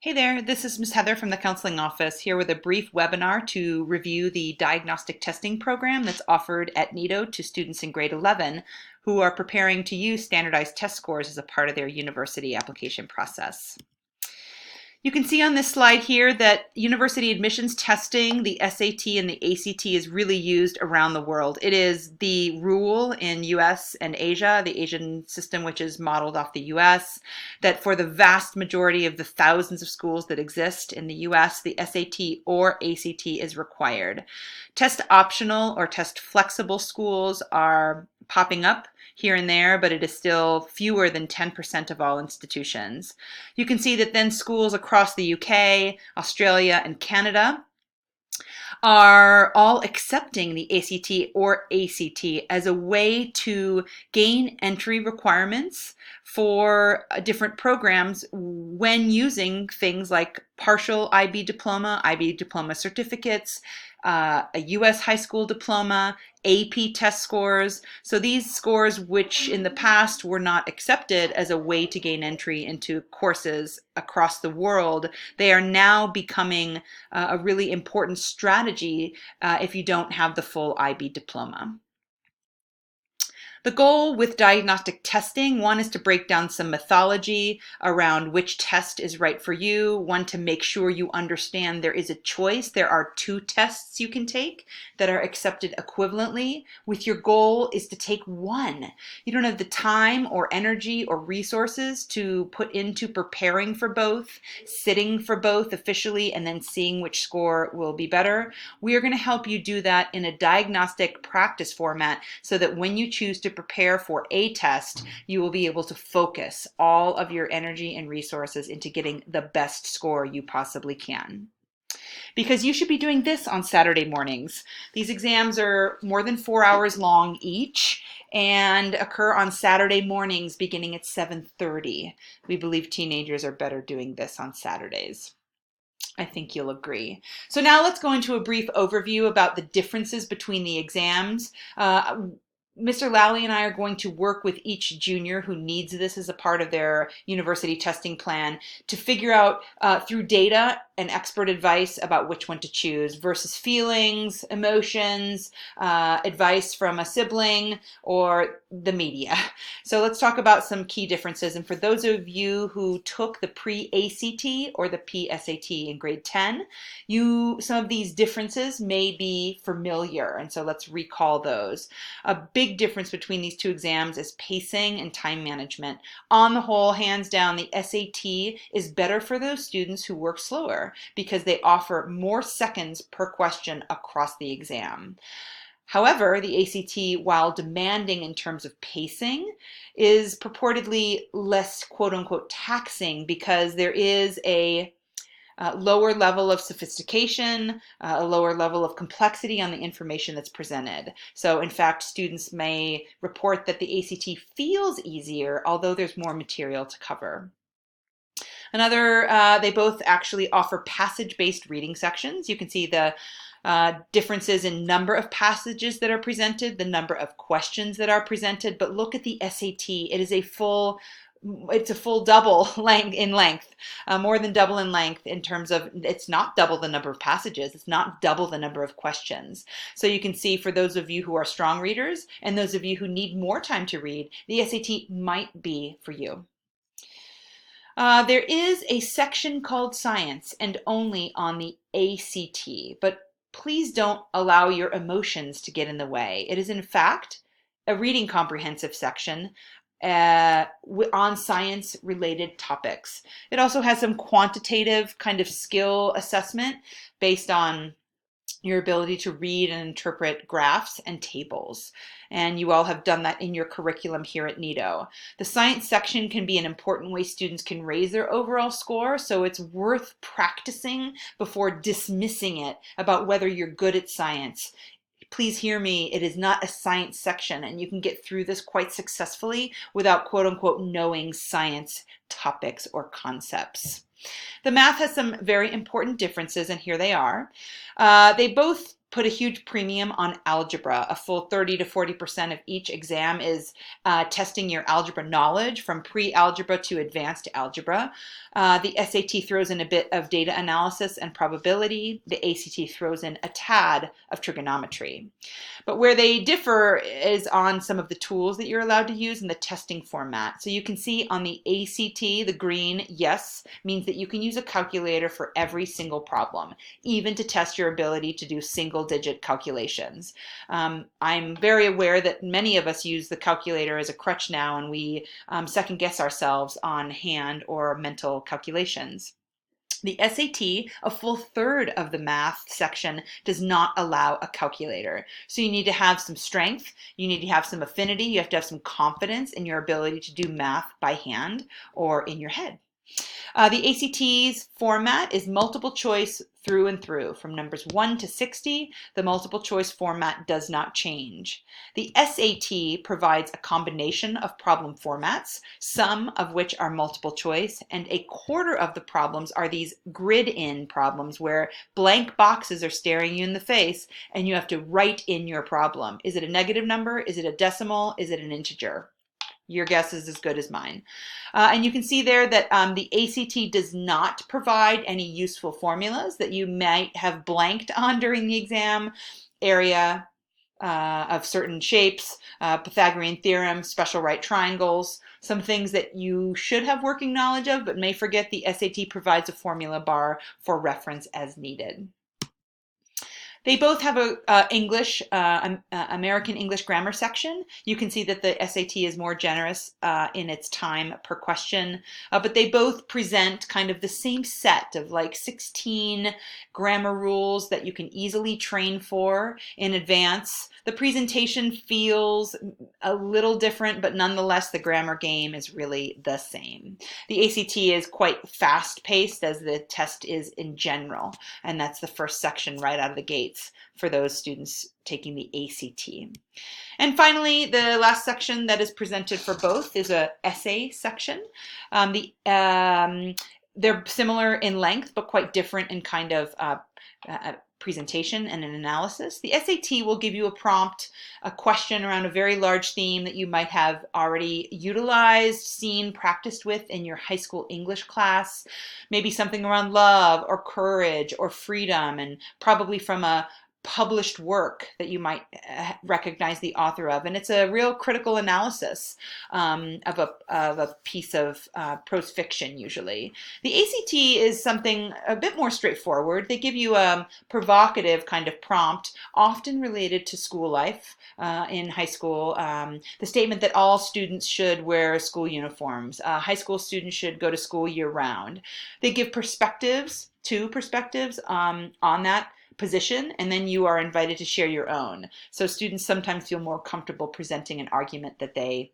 Hey there, this is Ms. Heather from the Counseling Office here with a brief webinar to review the diagnostic testing program that's offered at NITO to students in grade 11 who are preparing to use standardized test scores as a part of their university application process. You can see on this slide here that university admissions testing, the SAT and the ACT, is really used around the world. It is the rule in US and Asia, the Asian system, which is modeled off the US, that for the vast majority of the thousands of schools that exist in the US, the SAT or ACT is required. Test optional or test flexible schools are popping up here and there, but it is still fewer than 10% of all institutions. You can see that then schools across the UK, Australia, and Canada are all accepting the ACT or ACT as a way to gain entry requirements for different programs when using things like partial IB diploma certificates, a US high school diploma, AP test scores. So these scores, which in the past were not accepted as a way to gain entry into courses across the world, they are now becoming a really important strategy if you don't have the full IB diploma. The goal with diagnostic testing, one is to break down some mythology around which test is right for you, one to make sure you understand there is a choice. There are two tests you can take that are accepted equivalently, with your goal is to take one. You don't have the time or energy or resources to put into preparing for both, sitting for both officially, and then seeing which score will be better. We are going to help you do that in a diagnostic practice format so that when you choose to prepare for a test, you will be able to focus all of your energy and resources into getting the best score you possibly can. Because you should be doing this on Saturday mornings. These exams are more than 4 hours long each and occur on Saturday mornings beginning at 7:30. We believe teenagers are better doing this on Saturdays. I think you'll agree. So now let's go into a brief overview about the differences between the exams. Mr. Lally and I are going to work with each junior who needs this as a part of their university testing plan to figure out through data and expert advice about which one to choose versus feelings, emotions, advice from a sibling, or the media. So let's talk about some key differences. And for those of you who took the pre-ACT or the PSAT in grade 10, some of these differences may be familiar. And so let's recall those. A big difference between these two exams is pacing and time management. On the whole, hands down, the SAT is better for those students who work slower because they offer more seconds per question across the exam. However, the ACT, while demanding in terms of pacing, is purportedly less quote-unquote taxing because there is a lower level of sophistication, a lower level of complexity on the information that's presented. So in fact, students may report that the ACT feels easier, although there's more material to cover. They both actually offer passage-based reading sections. You can see the differences in number of passages that are presented, the number of questions that are presented, but look at the SAT. It's a full double length, more than double in length in terms of it's not double the number of passages, it's not double the number of questions. So you can see for those of you who are strong readers and those of you who need more time to read, the SAT might be for you. There is a section called Science and only on the ACT, but please don't allow your emotions to get in the way. It is in fact a reading comprehensive section on science-related topics. It also has some quantitative kind of skill assessment based on your ability to read and interpret graphs and tables. And you all have done that in your curriculum here at NITO. The science section can be an important way students can raise their overall score, so it's worth practicing before dismissing it about whether you're good at science. Please hear me, it is not a science section, and you can get through this quite successfully without quote-unquote knowing science topics or concepts. The math has some very important differences, and here they are. They both put a huge premium on algebra. A full 30 to 40% of each exam is testing your algebra knowledge from pre-algebra to advanced algebra. The SAT throws in a bit of data analysis and probability. The ACT throws in a tad of trigonometry. But where they differ is on some of the tools that you're allowed to use in the testing format. So you can see on the ACT, the green, yes, means that you can use a calculator for every single problem, even to test your ability to do single-digit calculations. I'm very aware that many of us use the calculator as a crutch now, and we second-guess ourselves on hand or mental calculations. The SAT, a full third of the math section, does not allow a calculator. So you need to have some strength, you need to have some affinity, you have to have some confidence in your ability to do math by hand or in your head. The ACT's format is multiple choice through and through. From numbers 1 to 60, the multiple choice format does not change. The SAT provides a combination of problem formats, some of which are multiple choice, and a quarter of the problems are these grid-in problems where blank boxes are staring you in the face and you have to write in your problem. Is it a negative number? Is it a decimal? Is it an integer? Your guess is as good as mine. And you can see there that the ACT does not provide any useful formulas that you might have blanked on during the exam. Area of certain shapes, Pythagorean theorem, special right triangles, some things that you should have working knowledge of but may forget. The SAT provides a formula bar for reference as needed. They both have a American English grammar section. You can see that the SAT is more generous in its time per question, but they both present kind of the same set of like 16 grammar rules that you can easily train for in advance. The presentation feels a little different, but nonetheless, the grammar game is really the same. The ACT is quite fast-paced, as the test is in general, and that's the first section right out of the gates for those students taking the ACT. And finally, the last section that is presented for both is an essay section. They're similar in length, but quite different in kind of presentation and an analysis. The SAT will give you a prompt, a question around a very large theme that you might have already utilized, seen, practiced with in your high school English class, maybe something around love or courage or freedom, and probably from a published work that you might recognize the author of. And it's a real critical analysis of a piece of prose fiction usually. The ACT is something a bit more straightforward. They give you a provocative kind of prompt, often related to school life in high school. The statement that all students should wear school uniforms. High school students should go to school year-round. They give two perspectives on that position, and then you are invited to share your own. So students sometimes feel more comfortable presenting an argument that they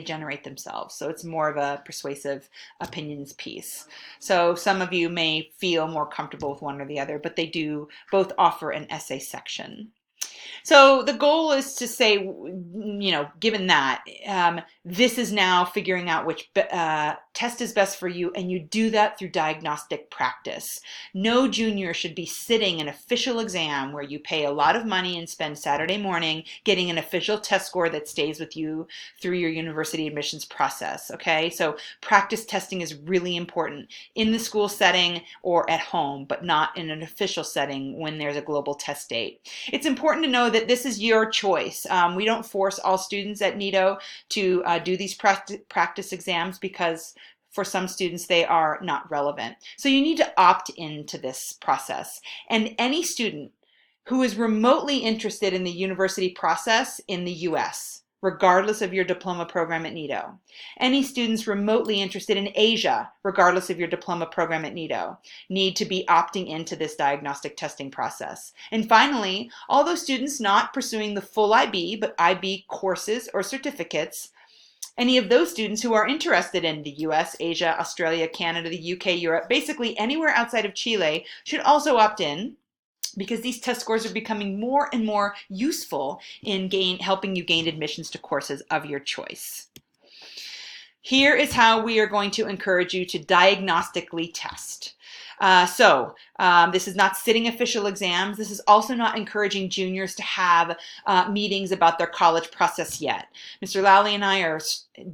generate themselves. So it's more of a persuasive opinions piece. So some of you may feel more comfortable with one or the other, but they do both offer an essay section. So the goal is to say, given that, this is now figuring out which test is best for you, and you do that through diagnostic practice. No junior should be sitting an official exam where you pay a lot of money and spend Saturday morning getting an official test score that stays with you through your university admissions process, okay? So practice testing is really important in the school setting or at home, but not in an official setting when there's a global test date. It's important to know that this is your choice. We don't force all students at NITO to do these practice exams because for some students they are not relevant. So you need to opt into this process. And any student who is remotely interested in the university process in the US, regardless of your diploma program at NITO. Any students remotely interested in Asia, regardless of your diploma program at NITO, need to be opting into this diagnostic testing process. And finally, all those students not pursuing the full IB, but IB courses or certificates, any of those students who are interested in the US, Asia, Australia, Canada, the UK, Europe, basically anywhere outside of Chile, should also opt in, because these test scores are becoming more and more useful in helping you gain admissions to courses of your choice. Here is how we are going to encourage you to diagnostically test. This is not sitting official exams. This is also not encouraging juniors to have meetings about their college process yet. Mr. Lally and I are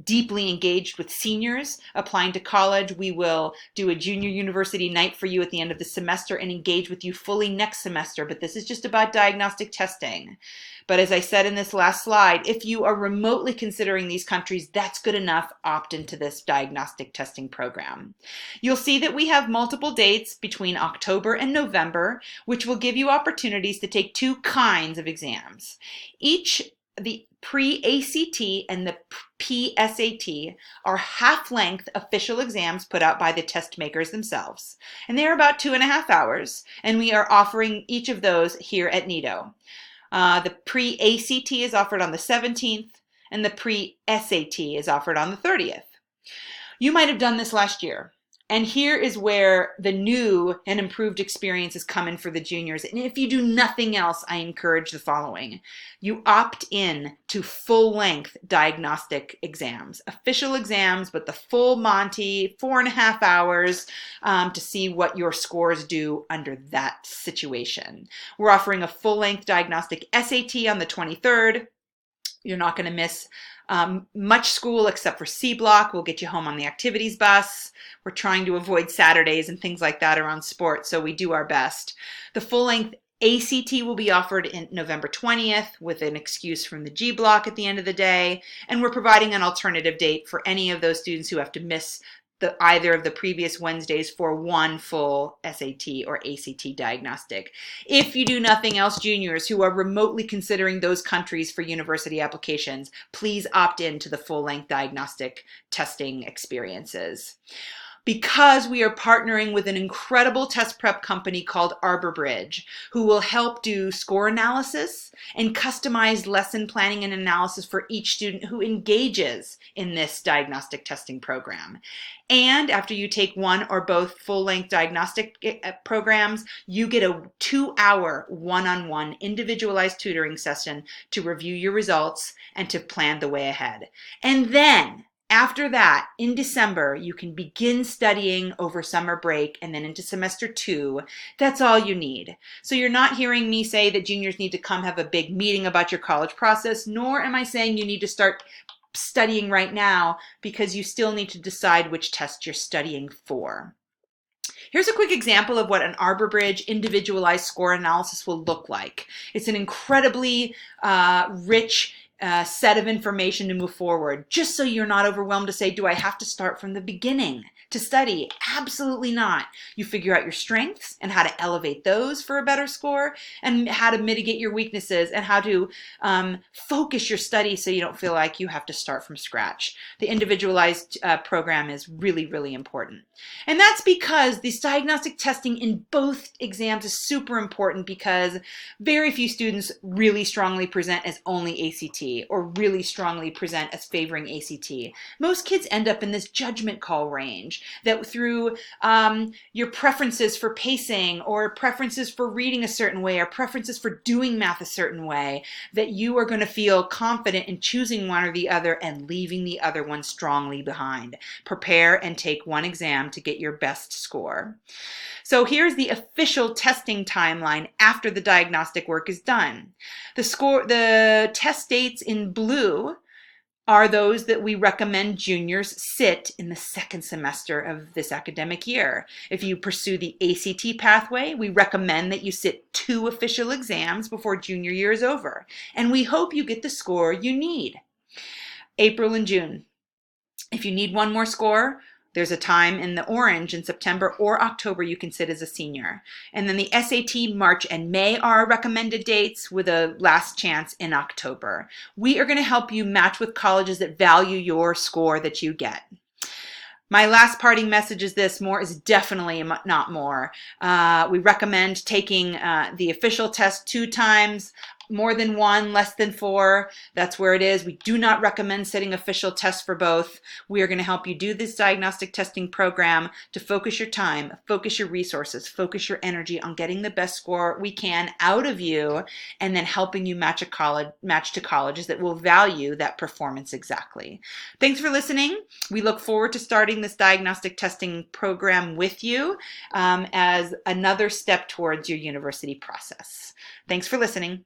deeply engaged with seniors applying to college. We will do a junior university night for you at the end of the semester and engage with you fully next semester, but this is just about diagnostic testing. But as I said in this last slide, if you are remotely considering these countries, that's good enough. Opt into this diagnostic testing program. You'll see that we have multiple dates between October and November, which will give you opportunities to take two kinds of exams. The pre-ACT and the PSAT are half-length official exams put out by the test makers themselves. And they're about 2.5 hours, and we are offering each of those here at NITO. The pre-ACT is offered on the 17th, and the pre-SAT is offered on the 30th. You might have done this last year. And here is where the new and improved experience is coming for the juniors. And if you do nothing else, I encourage the following. You opt in to full-length diagnostic exams, official exams, but the full Monty, 4.5 hours to see what your scores do under that situation. We're offering a full-length diagnostic SAT on the 23rd. You're not going to miss much school except for C block. We'll get you home on the activities bus. We're trying to avoid Saturdays and things like that around sports, so we do our best. The full-length ACT will be offered in November 20th with an excuse from the G block at the end of the day, and we're providing an alternative date for any of those students who have to miss either of the previous Wednesdays for one full SAT or ACT diagnostic. If you do nothing else, juniors who are remotely considering those countries for university applications, please opt in to the full-length diagnostic testing experiences. Because we are partnering with an incredible test prep company called ArborBridge, who will help do score analysis and customized lesson planning and analysis for each student who engages in this diagnostic testing program. And after you take one or both full-length diagnostic programs, you get a 2-hour one-on-one individualized tutoring session to review your results and to plan the way ahead. And then, after that, in December, you can begin studying over summer break and then into semester 2. That's all you need. So you're not hearing me say that juniors need to come have a big meeting about your college process, nor am I saying you need to start studying right now, because you still need to decide which test you're studying for. Here's a quick example of what an ArborBridge individualized score analysis will look like. It's an incredibly rich set of information to move forward, just so you're not overwhelmed to say, do I have to start from the beginning to study? Absolutely not. You figure out your strengths and how to elevate those for a better score, and how to mitigate your weaknesses, and how to focus your study so you don't feel like you have to start from scratch. The individualized program is really, really important. And that's because this diagnostic testing in both exams is super important, because very few students really strongly present as only ACT or really strongly present as favoring ACT. Most kids end up in this judgment call range that through your preferences for pacing or preferences for reading a certain way or preferences for doing math a certain way, that you are going to feel confident in choosing one or the other and leaving the other one strongly behind. Prepare and take one exam to get your best score. So here's the official testing timeline after the diagnostic work is done. The test dates in blue are those that we recommend juniors sit in the second semester of this academic year. If you pursue the ACT pathway, we recommend that you sit 2 official exams before junior year is over. And we hope you get the score you need. April and June. If you need one more score, there's a time in the orange in September or October you can sit as a senior. And then the SAT, March and May are our recommended dates, with a last chance in October. We are going to help you match with colleges that value your score that you get. My last parting message is this: more is definitely not more. We recommend taking the official test 2 times. more than one, less than four, that's where it is. We do not recommend setting official tests for both. We are going to help you do this diagnostic testing program to focus your time, focus your resources, focus your energy on getting the best score we can out of you, and then helping you match to colleges that will value that performance exactly. Thanks for listening. We look forward to starting this diagnostic testing program with you as another step towards your university process. Thanks for listening.